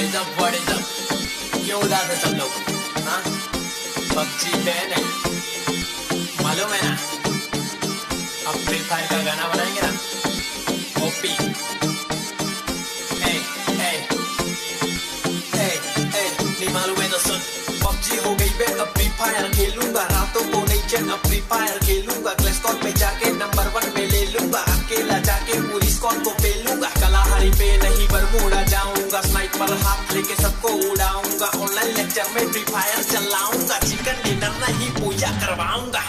What is up? क्यों उदास है सब लोग? हाँ? पबजी बैन है, मालूम है ना? अब फ्री फायर का गाना बनाएंगे ना? ओपी नहीं मालूम है तो सुन। पबजी हो गई बैन, अब फ्री फायर खेलूंगा, रातों को नहीं चैन, अब फ्री फायर खेलूंगा, क्लैश स्क्वाड में जाके नंबर 1 पे ले लूंगा, अकेला जाके पूरी स्क्वाड को पेलूंगा, कलाहारी पे नहीं बरमूडा जाऊंगा, स्नाइपर हाथ लेके सबको उड़ाऊंगा, ऑनलाइन लेक्चर में फ्री फायर चलाऊंगा, चिकन डिनर नहीं पूजा करवाऊंगा।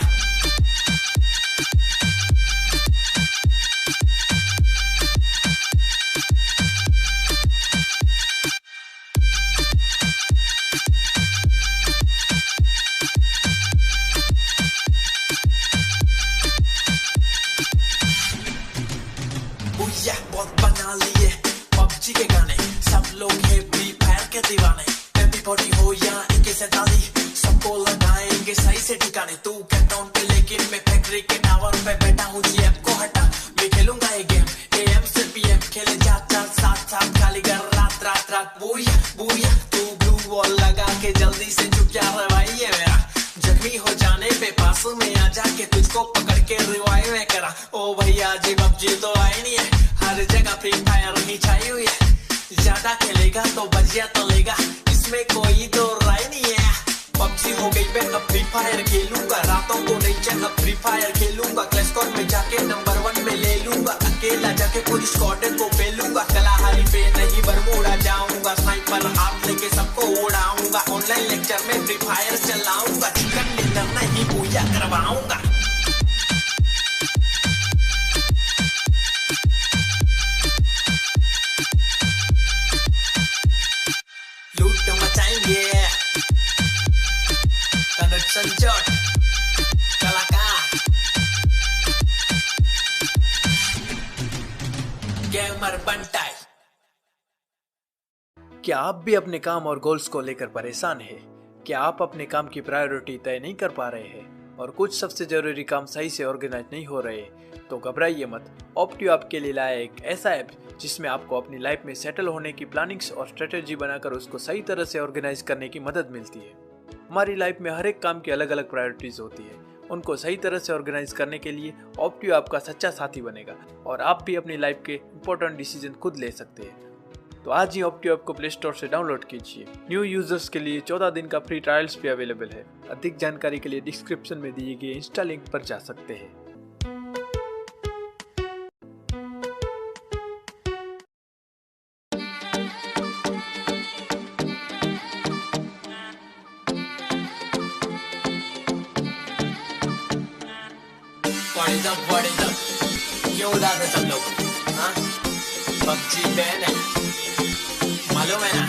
बहुत बना लिए पबजी के गाने, सब लोग है फ्री फायर के दीवाने, MP40 हो या AK-47 सबको लगाएंगे सही से ठिकाने। तू कैंटाउन पे लेकिन मैं फैक्ट्री के टावर पे बैठा हूँ, GF को हटा मैं खेलूंगा ये गेम, AM से PM खेले जा साथ खाली कर रात रात रात। बूया बूया तू ब्लू वॉल लगा के जल्दी से चुप जा रे भाई, ये मेरा जख्मी हो जाने पे पास में आ जाके तुझको पकड़ के रिवाइव में करा। ओ भैया जी पबजी तो आई नहीं है, हर जगह फ्री फायर ही छाई हुई है, ज्यादा खेलेगा तो बजिया तलेगा, इसमें कोई तो राय नहीं है। पबजी हो गई मैं अब फ्री फायर खेलूंगा, रातों को नहीं चैन, अब फ्री फायर खेलूंगा, क्लैश स्क्वाड में जाके नंबर 1 में ले लूंगा, अकेला जाके पूरी स्क्वाड को पेलूंगा, कलाहारी पे नहीं बरमूडा जाऊंगा, स्नाइपर हाथ लेके सबको उड़ाऊंगा, ऑनलाइन लेक्चर में फ्री फायर चलाऊंगा, चिकन डिनर नहीं पूजा करवाऊंगा। लूट मचाएंगे कनट संजोट कलाकार गेमर बनटाई। क्या आप भी अपने काम और गोल्स को लेकर परेशान हैं? क्या आप अपने काम की प्रायोरिटी तय नहीं कर पा रहे हैं और कुछ सबसे जरूरी काम सही से ऑर्गेनाइज नहीं हो रहे? तो घबराइए मत, ऑप्टियो आपके लिए लाया एक ऐसा ऐप जिसमें आपको अपनी लाइफ में सेटल होने की प्लानिंग्स और स्ट्रेटेजी बनाकर उसको सही तरह से ऑर्गेनाइज करने की मदद मिलती है। हमारी लाइफ में हर एक काम की अलग अलग प्रायोरिटीज होती है, उनको सही तरह से ऑर्गेनाइज करने के लिए ऑप्टियो आपका सच्चा साथी बनेगा और आप भी अपनी लाइफ के इंपॉर्टेंट डिसीजन खुद ले सकते हैं। तो आज ही ऑप्टियो ऐप को प्ले स्टोर से डाउनलोड कीजिए। न्यू यूजर्स के लिए 14 दिन का फ्री ट्रायल्स भी अवेलेबल है। अधिक जानकारी के लिए डिस्क्रिप्शन में दिए गए इंस्टा लिंक पर जा सकते हैं। What is up? क्यों उदास है सब लोग? हाँ? पबजी बैन है, मालूम है ना?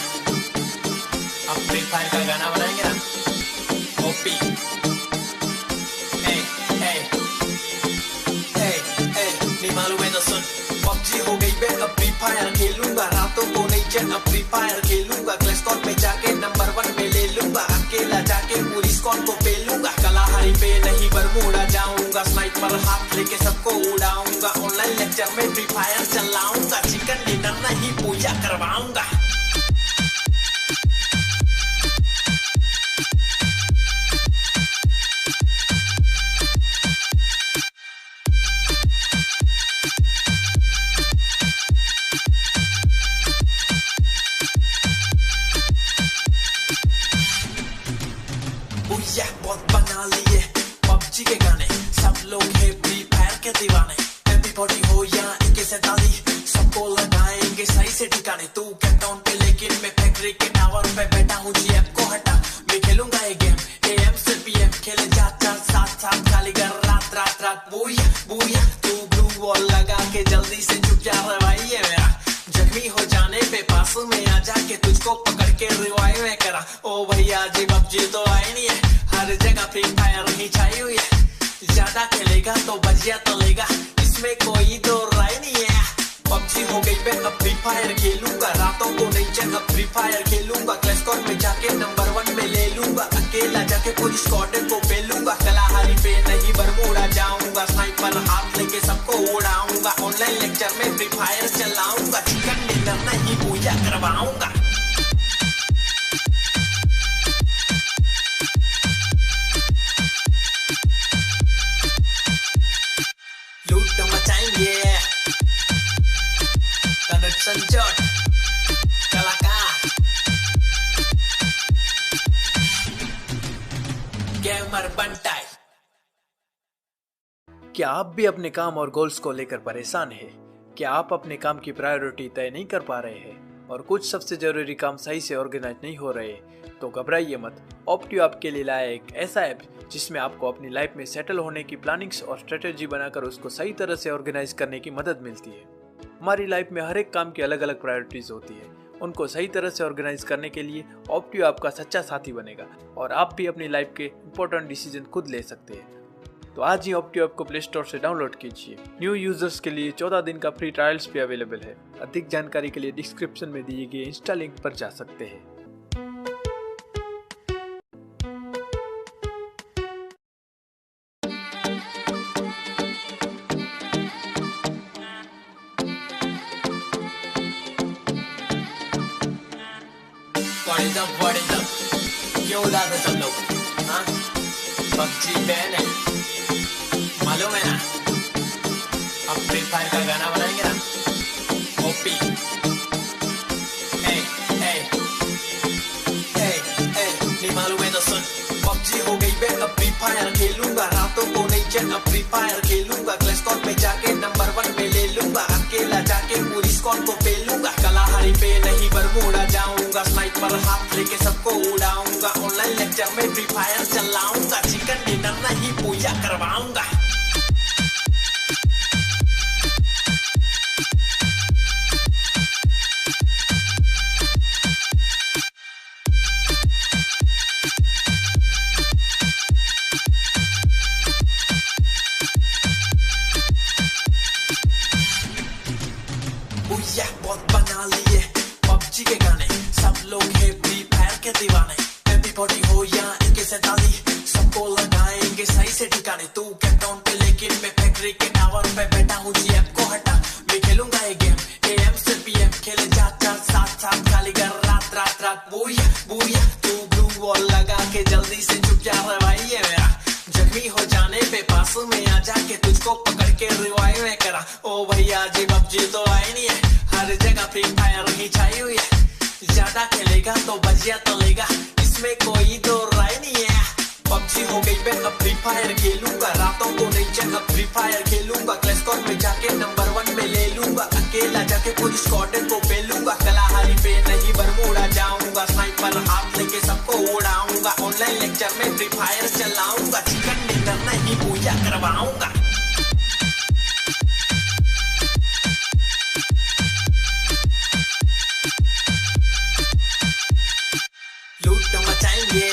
अब फ्री फायर का गाना बनाएंगे ना? ओपी नहीं मालूम है तो सुन। पबजी हो गई बैन, अब फ्री फायर खेलूंगा, रातों को नहीं चैन, अब फ्री फायर खेलूंगा, क्लैश स्क्वाड में जाके नंबर 1 पे ले लूंगा, अकेला जाके पूरी स्क्वाड को पेलूंगा, कलाहारी पे नहीं बरमूडा जाऊंगा, स्नाइपर हाथ लेके सबको उड़ाऊंगा, ऑनलाइन लेक्चर में फ्री फायर चलाऊंगा, चिकन डिनर नहीं पूजा करवाऊंगा। बहुत बना लिए पबजी के गाने, सब लोग है फ्री फायर के दीवाने, MP40 हो या AK-47 सबको लगाएंगे सही से ठिकाने। तू कैंटाउन पे लेकिन मैं फैक्ट्री के टावर पे बैठा हूँ, GF को हटा मैं खेलूंगा ये गेम, AM से PM खेले जा साथ खाली कर रात रात रात। बूया बूया तू ब्लू वॉल लगा के जल्दी से चुप जा रे भाई, ये मेरा जख्मी हो जाने पे पास में आ जाके तुझको पकड़ के रिवाइव में करा। ओ भैया जी पबजी तो आई नहीं है, हर जगह फ्री फायर ही छाई हुई है, ज्यादा खेलेगा तो बजिया तलेगा, इसमें कोई तो राय नहीं है। पबजी हो गई मैं अब फ्री फायर खेलूंगा, रातों को नहीं चैन, अब फ्री फायर खेलूंगा, क्लैश स्क्वाड में जाके नंबर 1 में ले लूंगा, अकेला जाके पूरी स्क्वाड को पेलूंगा, कलाहारी पे नहीं बरमूडा जाऊंगा, स्नाइपर हाथ लेके सबको उड़ाऊंगा, ऑनलाइन लेक्चर में फ्री फायर चलाऊंगा, चिकन डिनर नहीं पूजा करवाऊंगा। गेमर बनटाई। क्या आप भी अपने काम और गोल्स को लेकर परेशान हैं? क्या आप अपने काम की प्रायोरिटी तय नहीं कर पा रहे हैं और कुछ सबसे जरूरी काम सही से ऑर्गेनाइज नहीं हो रहे? तो घबराइए मत। ऑप्टियो आपके लिए लाया एक ऐसा ऐप जिसमें आपको अपनी लाइफ में सेटल होने की प्लानिंग्स और स्ट्रेटेजी बनाकर उसको सही तरह से ऑर्गेनाइज करने की मदद मिलती है। हमारी लाइफ में हर एक काम की अलग अलग प्रायोरिटीज होती है। उनको सही तरह से ऑर्गेनाइज करने के लिए ऑप्टियो आपका सच्चा साथी बनेगा और आप भी अपनी लाइफ के इंपॉर्टेंट डिसीजन खुद ले सकते हैं। तो आज ही ऑप्टियो ऐप को प्ले स्टोर से डाउनलोड कीजिए। न्यू यूजर्स के लिए 14 दिन का फ्री ट्रायल्स भी अवेलेबल है। अधिक जानकारी के लिए डिस्क्रिप्शन में दिए गए इंस्टा लिंक पर जा सकते हैं। What is up? क्यों उदास है सब लोग? हाँ? पबजी बैन है, मालूम है ना? अब फ्री फायर का गाना बनाएंगे ना? ओपी। नहीं मालूम है तो सुन। पबजी हो गई बैन, अब फ्री फायर खेलूंगा, रातों को नहीं चैन, अब फ्री फायर खेलूंगा, क्लैश स्क्वाड में जाके नंबर 1 पे ले लूंगा, अकेला जाके पूरी स्क्वाड को पेलूंगा, कलाहारी पे नहीं बरमूडा जाऊंगा, स्नाइपर हाथ लेके सबको उड़ाऊंगा, ऑनलाइन लेक्चर में फ्री फायर चलाऊंगा, चिकन डिनर नहीं पूजा करवाऊंगा। बहुत बना लिए पबजी के गाने, सब लोग है फ्री फायर के दीवाने, एवरीबॉडी हो या AK-47 सबको लगाएंगे सही से ठिकाने। तू कैपटाउन पे लेकिन मैं फैक्ट्री के टावर पे बैठा हूँ, GF को हटा मैं खेलूंगा ये गेम, AM से PM खेले जा साथ खाली कर रात रात रात। बुया तू ब्लू वॉल लगा के जल्दी से चुप जा रहा भाई, ये मेरा जख्मी हो जाने पे पास में आ जाके तुझको पकड़ के रिवाइव में करा। ओ भैया जी पबजी तो आई नहीं है, हर जगह फ्री फायर ही छाई हुई है, ज्यादा खेलेगा तो बजिया तलेगा, इसमें कोई दो राय नहीं है। पबजी हो गई मैं अब फ्री फायर खेलूंगा, रातों को नहीं चैन, अब फ्री फायर खेलूंगा, क्लैश स्क्वाड में जाके नंबर 1 में ले लूंगा, अकेला जाके पूरी स्क्वाड को पेलूंगा, कलाहारी पे नहीं बरमूडा जाऊंगा, स्नाइपर हाथ लेके सबको उड़ाऊंगा, ऑनलाइन लेक्चर में फ्री फायर चलाऊंगा, चिकन डिनर नहीं पूजा करवाऊंगा। लूट मचाएंगे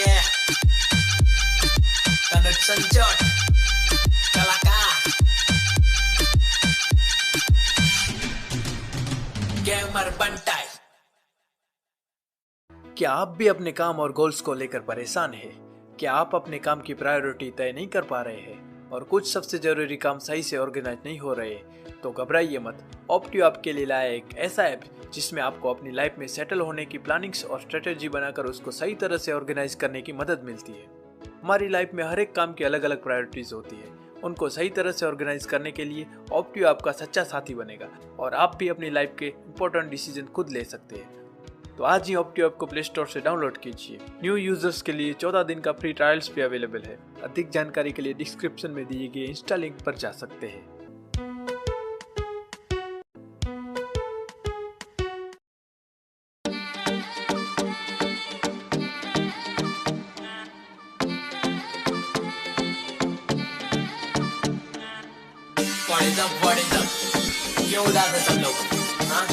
तनुज संजोट कलाकार गेमर बनटाई। क्या आप भी अपने काम और गोल्स को लेकर परेशान हैं? क्या आप अपने काम की प्रायोरिटी तय नहीं कर पा रहे हैं और कुछ सबसे जरूरी काम सही से ऑर्गेनाइज नहीं हो रहे? तो घबराइए मत। ऑप्टियो आपके लिए लाया एक ऐसा ऐप जिसमें आपको अपनी लाइफ में सेटल होने की प्लानिंग्स और स्ट्रेटेजी बनाकर उसको सही तरह से ऑर्गेनाइज करने की मदद मिलती है। हमारी लाइफ में हर एक काम की अलग अलग प्रायोरिटीज होती है। उनको सही तरह से ऑर्गेनाइज करने के लिए ऑप्टियो आपका सच्चा साथी बनेगा और आप भी अपनी लाइफ के इंपॉर्टेंट डिसीजन खुद ले सकते हैं। तो आज ही ऑप्टियो ऐप को प्ले स्टोर से डाउनलोड कीजिए। न्यू यूजर्स के लिए 14 दिन का फ्री ट्रायल्स भी अवेलेबल है। अधिक जानकारी के लिए डिस्क्रिप्शन में दिए गए इंस्टा लिंक पर जा सकते हैं। What is up? क्यों उदास है सब लोग? हाँ?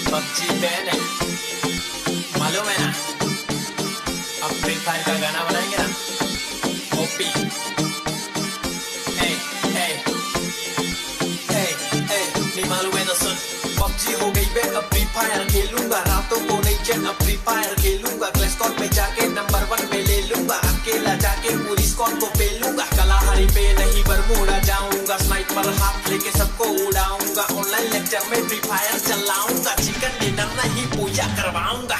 पबजी बैन है, मालूम है ना? अब फ्री फायर का गाना बनाएंगे ना? ओपी। नहीं मालूम है तो सुन। पबजी हो गई बैन, अब फ्री फायर खेलूंगा, रातों को नहीं चैन, अब फ्री फायर खेलूंगा, क्लैश स्क्वाड में जाके नंबर 1 पे ले लूंगा, अकेला जाके पूरी स्क्वाड को पेलूंगा, कलाहारी पे नहीं बरमूडा जाऊंगा, स्नाइपर हाथ लेके सबको उड़ाऊंगा, ऑनलाइन लेक्चर में फ्री फायर चलाऊंगा, चिकन डिनर नहीं पूजा करवाऊंगा।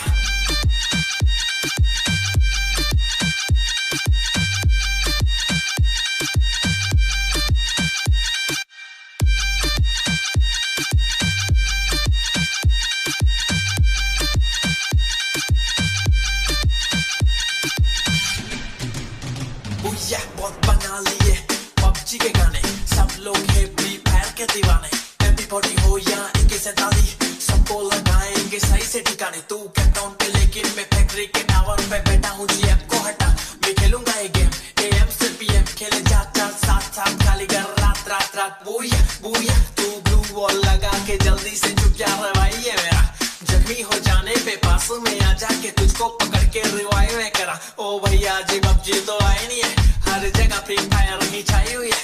पबजी के गाने, सब लोग है फ्री फायर के दीवाने। एवरीबॉडी हो या इनके सैताली, सबको लगाएंगे सही से ठिकाने। तू कैपटाउन पे लेकिन मैं फैक्ट्री के टावर पे बैठा हूँ जी, आपको हटा मैं खेलूंगा ये गेम AM से PM, खेले 4-4 7-7 खाली कर रात रात रात। बूया बूया तू ब्लू वॉल लगा के जल्दी से चुप जा रहा भाई ये मेरा, जख्मी हो जाने पे पास में आ जाके तुझको पकड़ के रिवाइव में करा। ओ भैया जी पबजी तो आई नहीं है, हर जगह फ्री फायर ही छाई हुई है।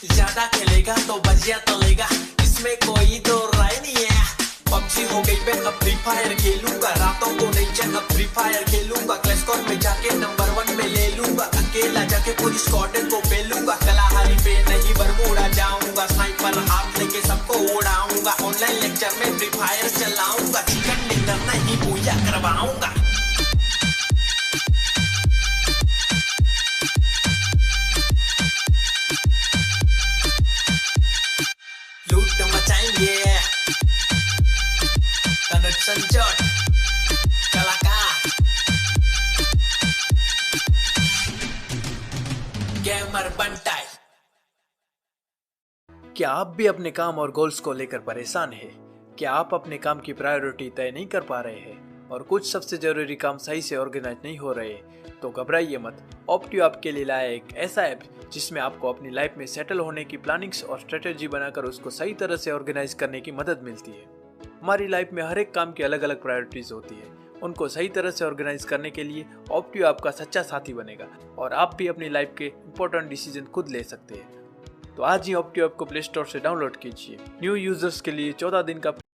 ज्यादा खेलेगा तो बजिया तलेगा, इसमें कोई दो राय नहीं है। पबजी हो गई मैं अब फ्री फायर खेलूंगा, रातों को नहीं चैन अब फ्री फायर खेलूंगा। क्लैश स्क्वाड में जाके नंबर 1 में ले लूंगा, अकेला जाके पूरी स्क्वाड को पेलूंगा। कलाहारी पे नहीं बरमूडा जाऊंगा, स्नाइपर हाथ लेके सबको उड़ाऊंगा। ऑनलाइन लेक्चर में फ्री फायर चलाऊंगा, चिकन डिनर नहीं पूजा करवाऊंगा। लूट मचाएंगे तनुज संजोट कलाकार गेमर बंटाई। क्या आप भी अपने काम और गोल्स को लेकर परेशान हैं? क्या आप अपने काम की प्रायोरिटी तय नहीं कर पा रहे हैं और कुछ सबसे जरूरी काम सही से ऑर्गेनाइज नहीं हो रहे? तो घबराइए मत, ऑप्टियो आपके लिए लाया एक ऐसा ऐप जिसमें आपको अपनी लाइफ में सेटल होने की प्लानिंग्स और स्ट्रेटेजी बनाकर उसको सही तरह से ऑर्गेनाइज करने की मदद मिलती है। हमारी लाइफ में हर एक काम की अलग अलग प्रायोरिटीज होती है, उनको सही तरह से ऑर्गेनाइज करने के लिए ऑप्टियो आपका सच्चा साथी बनेगा और आप भी अपनी लाइफ के इंपॉर्टेंट डिसीजन खुद ले सकते हैं। तो आज ही ऑप्टियो ऐप को प्ले स्टोर से डाउनलोड कीजिए। न्यू यूजर्स के लिए 14 दिन का